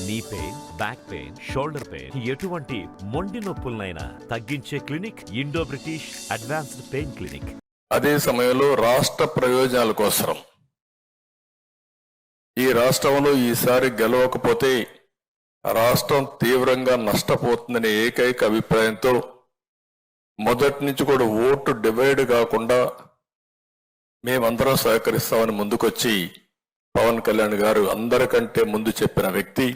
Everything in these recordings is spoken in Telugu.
Knee pain, back pain, shoulder pain, ఎటువంటి మొండి నొప్పులనైనా తగ్గించే clinic Indo British advanced pain clinic. అదే సమయంలో రాష్ట్ర ప్రయోజనాల కోసం ఈ రాష్ట్రంలో ఈసారి గెలవకపోతే రాష్ట్రం తీవ్రంగా నష్టపోతుందనే ఏకైక అభిప్రాయంతో మొదటి నుంచి కూడా ఓటు డివైడ్ కాకుండా మేమందరం సహకరిస్తామని ముందుకొచ్చి పవన్ కళ్యాణ్ గారు అందరికంటే ముందు చెప్పిన వ్యక్తి,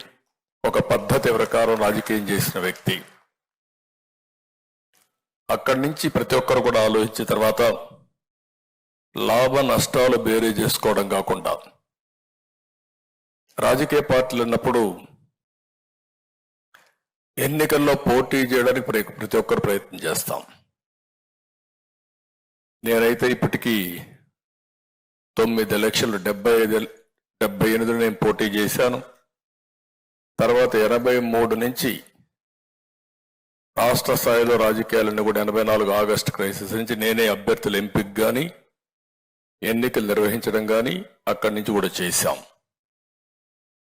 ఒక పద్ధతి ప్రకారం రాజకీయం చేసిన వ్యక్తి. అక్కడి నుంచి ప్రతి ఒక్కరు కూడా ఆలోచించిన తర్వాత లాభ నష్టాలు బేరీ చేసుకోవడం కాకుండా రాజకీయ పార్టీలు ఉన్నప్పుడు ఎన్నికల్లో పోటీ చేయడానికి ప్రతి ఒక్కరు ప్రయత్నం చేస్తాం. నేనైతే ఇప్పటికీ 9 ఎలక్షన్లు 78 నేను పోటీ చేశాను. తర్వాత 83 నుంచి రాష్ట్ర స్థాయిలో రాజకీయాలన్నీ కూడా 84 ఆగస్టు క్రైసిస్ నుంచి నేనే అభ్యర్థుల ఎంపిక కానీ ఎన్నికలు నిర్వహించడం కానీ అక్కడి నుంచి కూడా చేశాం.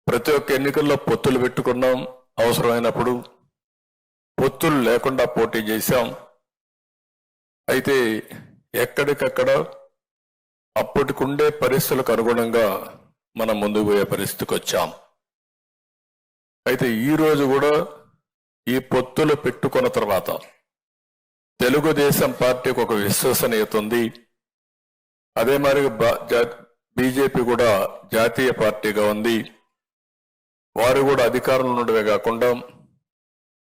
ప్రతి ఒక్క ఎన్నికల్లో పొత్తులు పెట్టుకున్నాం, అవసరమైనప్పుడు పొత్తులు లేకుండా పోటీ చేశాం. అయితే ఎక్కడికక్కడ అప్పటికుండే పరిస్థితులకు అనుగుణంగా మనం ముందుకు పోయే పరిస్థితికి వచ్చాం. అయితే ఈ రోజు కూడా ఈ పొత్తులు పెట్టుకున్న తర్వాత తెలుగుదేశం పార్టీకి ఒక విశ్వసనీయత ఉంది. అదే మరి బీజేపీ కూడా జాతీయ పార్టీగా ఉంది. వారు కూడా అధికారంలో ఉండడమే కాకుండా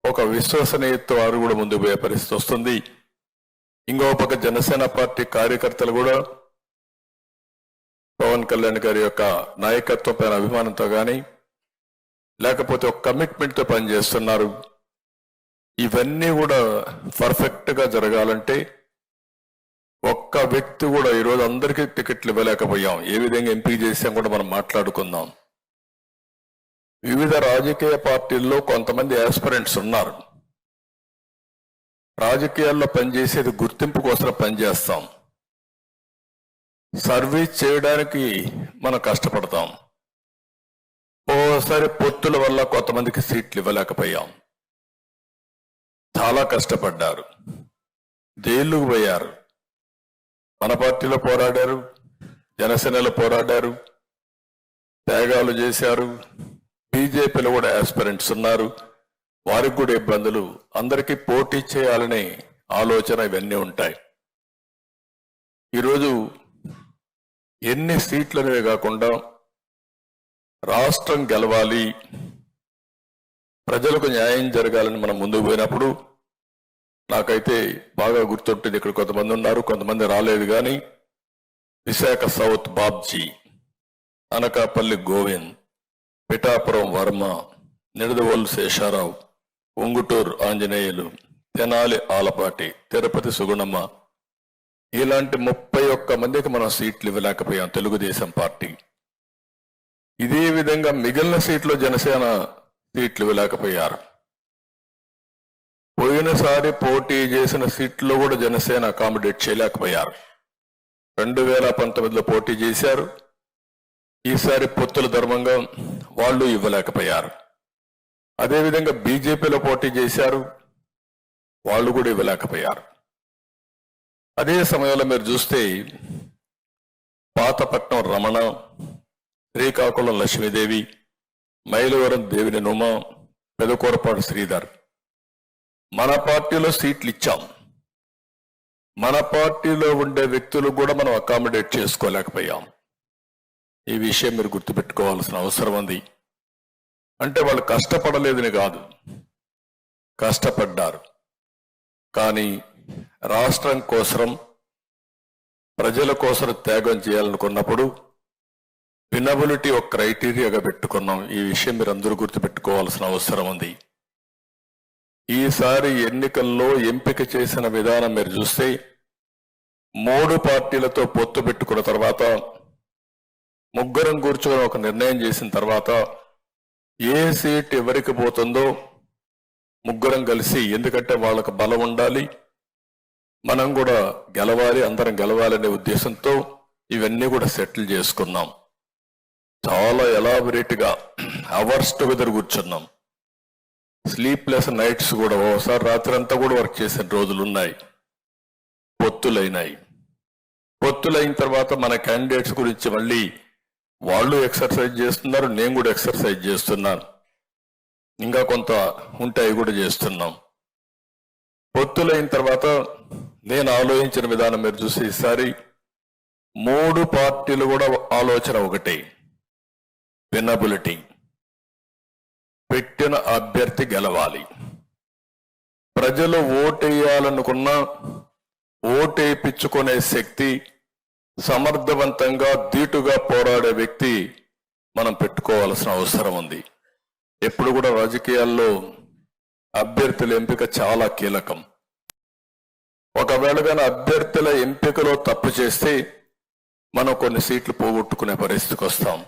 ఒక విశ్వసనీయత వారు కూడా ముందుకు పోయే పరిస్థితి వస్తుంది. ఇంకో పక్క జనసేన పార్టీ కార్యకర్తలు కూడా పవన్ కళ్యాణ్ గారి యొక్క నాయకత్వం పైన అభిమానంతో కానీ లేకపోతే ఒక కమిట్మెంట్తో పనిచేస్తున్నారు. ఇవన్నీ కూడా పర్ఫెక్ట్ గా జరగాలంటే ఒక్క వ్యక్తి కూడా ఈరోజు అందరికీ టికెట్లు ఇవ్వలేకపోయాం. ఏ విధంగా ఎంపిక చేసాం కూడా మనం మాట్లాడుకుందాం. వివిధ రాజకీయ పార్టీల్లో కొంతమంది ఆస్పిరెంట్స్ ఉన్నారు. రాజకీయాల్లో పనిచేసేది గుర్తింపు కోసం పనిచేస్తాం, సర్వీస్ చేయడానికి మనం కష్టపడతాం. ఓసారి పొత్తుల వల్ల కొంతమందికి సీట్లు ఇవ్వలేకపోయాం. చాలా కష్టపడ్డారు, జైలుకు పోయారు. మన పార్టీలో పోరాడారు, జనసేనలో పోరాడారు, త్యాగాలు చేశారు. బీజేపీలో కూడా ఆస్పిరెంట్స్ ఉన్నారు, వారికి కూడా ఇబ్బందులు. అందరికీ పోటీ చేయాలనే ఆలోచన ఇవన్నీ ఉంటాయి. ఈరోజు ఎన్ని సీట్లనే కాకుండా రాష్ట్రం గెలవాలి, ప్రజలకు న్యాయం జరగాలని మనం ముందుకు పోయినప్పుడు నాకైతే బాగా గుర్తుంటుంది. ఇక్కడ కొంతమంది ఉన్నారు, కొంతమంది రాలేదు. కానీ విశాఖ సౌత్ బాబ్జీ, అనకాపల్లి గోవింద్, పిఠాపురం వర్మ, నిడదవోలు శేషారావు, ఉంగుటూరు ఆంజనేయులు, తెనాలి ఆలపాటి, తిరుపతి సుగుణమ్మ, ఇలాంటి 31 మందికి మనం సీట్లు ఇవ్వలేకపోయాం తెలుగుదేశం పార్టీ. ఇదే విధంగా మిగిలిన సీట్లు జనసేన సీట్లు ఇవ్వలేకపోయారు. పోయినసారి పోటీ చేసిన సీట్లో కూడా జనసేన అకామిడేట్ చేయలేకపోయారు. 2019లో పోటీ చేశారు, ఈసారి పొత్తుల ధర్మంగా వాళ్ళు ఇవ్వలేకపోయారు. అదేవిధంగా బీజేపీలో పోటీ చేశారు, వాళ్ళు కూడా ఇవ్వలేకపోయారు. అదే సమయంలో మీరు చూస్తే పాతపట్నం రమణ, శ్రీకాకుళం లక్ష్మీదేవి, మైలవరం దేవిని నుమ, పెదకూరపాడు శ్రీధర్, మన పార్టీలో సీట్లు ఇచ్చాం. మన పార్టీలో ఉండే వ్యక్తులు కూడా మనం అకామిడేట్ చేసుకోలేకపోయాం. ఈ విషయం మీరు గుర్తుపెట్టుకోవాల్సిన అవసరం ఉంది. అంటే వాళ్ళు కష్టపడలేదని కాదు, కష్టపడ్డారు. కానీ రాష్ట్రం కోసం, ప్రజల కోసం త్యాగం చేయాలనుకున్నప్పుడు వినబిలిటీ ఒక క్రైటీరియాగా పెట్టుకున్నాం. ఈ విషయం మీరు అందరూ గుర్తుపెట్టుకోవాల్సిన అవసరం ఉంది. ఈసారి ఎన్నికల్లో ఎంపిక చేసిన విధానం మీరు చూస్తే 3 పార్టీలతో పొత్తు పెట్టుకున్న తర్వాత, ముగ్గురం కూర్చొని ఒక నిర్ణయం చేసిన తర్వాత ఏ సీట్ ఎవరికి పోతుందో ముగ్గురం కలిసి, ఎందుకంటే వాళ్ళకు బలం ఉండాలి, మనం కూడా గెలవాలి, అందరం గెలవాలనే ఉద్దేశంతో ఇవన్నీ కూడా సెటిల్ చేసుకున్నాం. చాలా ఎలాబొరేట్ గా అవర్స్ టుగెదర్ కూర్చున్నాం. స్లీప్లెస్ నైట్స్ కూడా ఓసారి రాత్రి అంతా కూడా వర్క్ చేసిన రోజులు ఉన్నాయి. పొత్తులైన తర్వాత మన క్యాండిడేట్స్ గురించి మళ్ళీ వాళ్ళు ఎక్సర్సైజ్ చేస్తున్నారు, నేను కూడా ఎక్సర్సైజ్ చేస్తున్నాను. ఇంకా కొంత ఉంటాయి కూడా చేస్తున్నాం. పొత్తులైన తర్వాత నేను ఆలోచించిన విధానం మీరు చూసి ఈసారి 3 పార్టీలు కూడా ఆలోచన ఒకటే, వినబిలిటీ. పెట్టిన అభ్యర్థి గెలవాలి. ప్రజలు ఓటేయాలనుకున్నా ఓటేయించుకునే శక్తి, సమర్థవంతంగా ధీటుగా పోరాడే వ్యక్తి మనం పెట్టుకోవాల్సిన అవసరం ఉంది. ఎప్పుడు కూడా రాజకీయాల్లో అభ్యర్థుల ఎంపిక చాలా కీలకం. ఒకవేళ కానీ అభ్యర్థుల ఎంపికలో తప్పు చేస్తే మనం కొన్ని సీట్లు పోగొట్టుకునే పరిస్థితికి వస్తాం.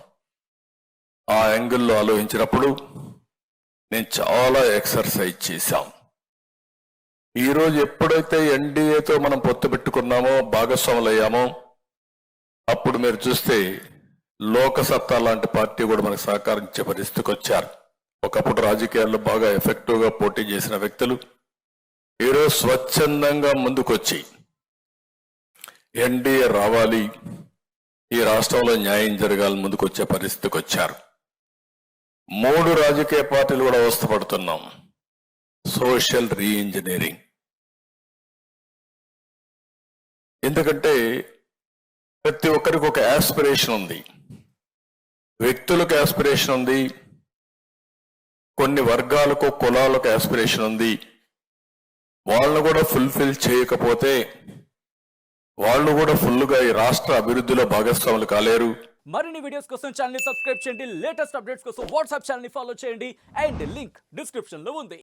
ఆ యాంగిల్లో ఆలోచించినప్పుడు నేను చాలా ఎక్సర్సైజ్ చేశాం. ఈరోజు ఎప్పుడైతే ఎన్డీఏతో మనం పొత్తు పెట్టుకున్నామో, భాగస్వాములయ్యామో, అప్పుడు మీరు చూస్తే లోకసత్తా లాంటి పార్టీ కూడా మనకు సహకరించే పరిస్థితికి వచ్చారు. ఒకప్పుడు రాజకీయాల్లో బాగా ఎఫెక్టివ్ గా పోటీ చేసిన వ్యక్తులు ఈరోజు స్వచ్ఛందంగా ముందుకొచ్చి ఎన్డీఏ రావాలి, ఈ రాష్ట్రంలో న్యాయం జరగాలని ముందుకొచ్చే పరిస్థితికి వచ్చారు. 3 రాజకీయ పార్టీలు కూడా అవస్థపడుతున్నాం. Social re-engineering. ఎందుకంటే ప్రతి ఒక్కరికి ఒక యాస్పిరేషన్ ఉంది, వ్యక్తులకు యాస్పిరేషన్ ఉంది, కొన్ని వర్గాలకు కులాలకు యాస్పిరేషన్ ఉంది. వాళ్ళను కూడా ఫుల్ఫిల్ చేయకపోతే వాళ్ళు కూడా ఫుల్గా ఈ రాష్ట్ర అభివృద్ధిలో భాగస్వాములు కాలేరు. మరిన్ని వీడియోస్ కోసం ఛానల్ ని సబ్స్క్రైబ్ చేయండి. లేటెస్ట్ అప్డేట్స్ కోసం వాట్సాప్ ఛానల్ ని ఫాలో చేయండి. అండ్ లింక్ డిస్క్రిప్షన్ లో ఉంది.